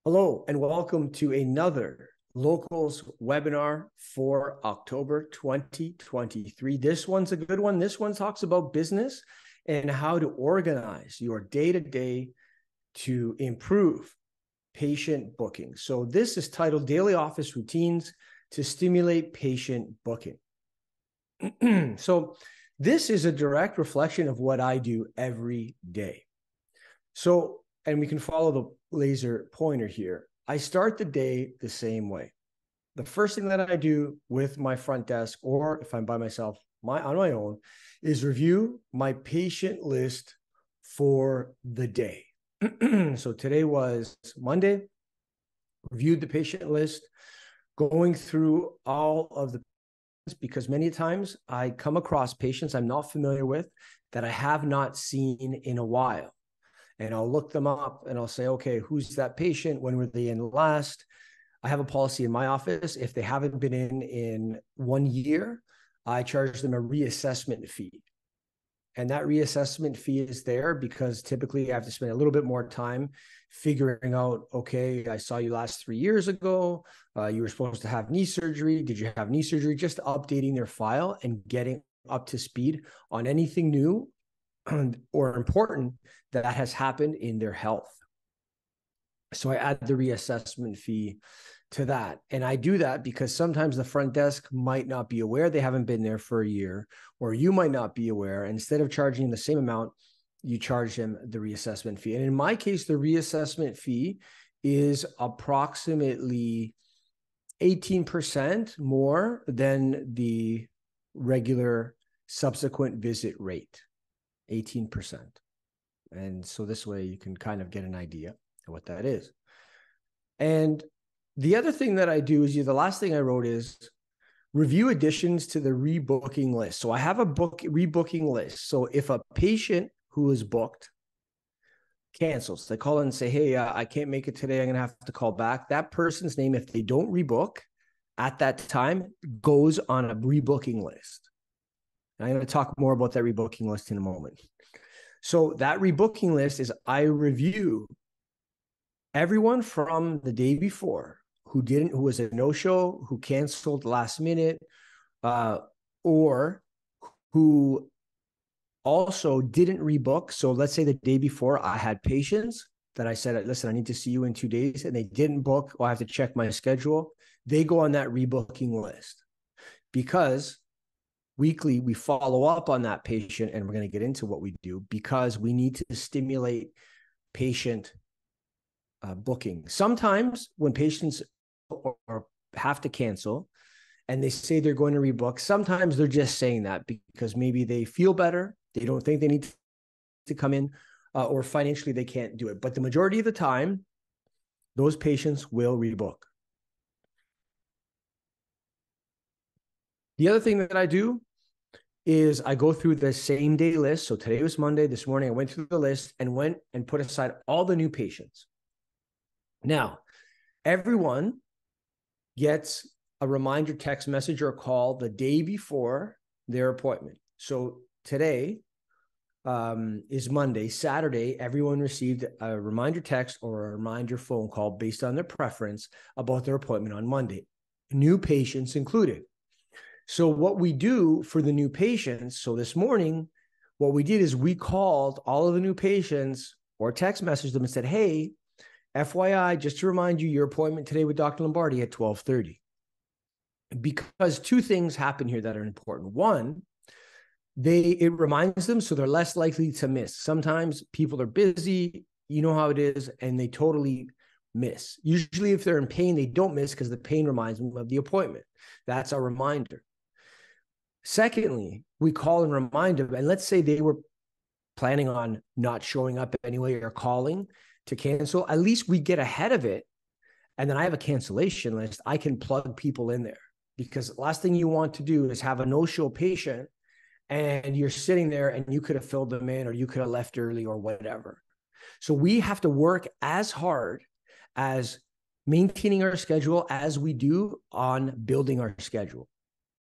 Hello, and welcome to another Locals webinar for October 2023. This one's a good one. This one talks about business and how to organize your day-to-day to improve patient booking. So this is titled Daily Office Routines to Stimulate Patient Booking. So this is a direct reflection of what I do every day. So, and we can follow the laser pointer here. I start the day the same way. The first thing that I do with my front desk, or if I'm by myself on my own, is review my patient list for the day. So today was Monday, reviewed the patient list, going through all of the, because many times I come across patients I'm not familiar with that I have not seen in a while. And I'll look them up and I'll say, okay, who's that patient? When were they in last? I have a policy in my office. If they haven't been in 1 year, I charge them a reassessment fee. And that reassessment fee is there because typically I have to spend a little bit more time figuring out, okay, I saw you last 3 years ago. You were supposed to have knee surgery. Did you have knee surgery? Just updating their file and getting up to speed on anything new or important that has happened in their health. So I add the reassessment fee to that. And I do that because sometimes the front desk might not be aware they haven't been there for a year, or you might not be aware. Instead of charging the same amount, you charge them the reassessment fee. And in my case, the reassessment fee is approximately 18% more than the regular subsequent visit rate. 18%. And so this way you can kind of get an idea of what that is. And the other thing that I do is the last thing I wrote is review additions to the rebooking list. So I have a rebooking list. So if a patient who is booked cancels, they call in and say, hey, I can't make it today. I'm going to have to call back. That person's name, if they don't rebook at that time, goes on a rebooking list. I'm going to talk more about that rebooking list in a moment. So that rebooking list is I review everyone from the day before who was a no-show, who canceled last minute, or who also didn't rebook. So let's say the day before I had patients that I said, listen, I need to see you in 2 days, and they didn't book, or I have to check my schedule. They go on that rebooking list because weekly, we follow up on that patient, and we're going to get into what we do because we need to stimulate patient booking. Sometimes when patients or have to cancel and they say they're going to rebook, sometimes they're just saying that because maybe they feel better. They don't think they need to come in or financially they can't do it. But the majority of the time, those patients will rebook. The other thing that I do is I go through the same day list. So today was Monday. This morning, I went through the list and went and put aside all the new patients. Now, everyone gets a reminder text message or call the day before their appointment. So today is Monday. Saturday, everyone received a reminder text or a reminder phone call based on their preference about their appointment on Monday. New patients included. So what we do for the new patients, so this morning, what we did is we called all of the new patients or text messaged them and said, hey, FYI, just to remind you, your appointment today with Dr. Lombardi at 12:30. Because two things happen here that are important. One, it reminds them so they're less likely to miss. Sometimes people are busy, you know how it is, and they totally miss. Usually if they're in pain, they don't miss because the pain reminds them of the appointment. That's a reminder. Secondly, we call and remind them, and let's say they were planning on not showing up anyway or calling to cancel, at least we get ahead of it. And then I have a cancellation list. I can plug people in there because the last thing you want to do is have a no-show patient and you're sitting there and you could have filled them in or you could have left early or whatever. So we have to work as hard as maintaining our schedule as we do on building our schedule.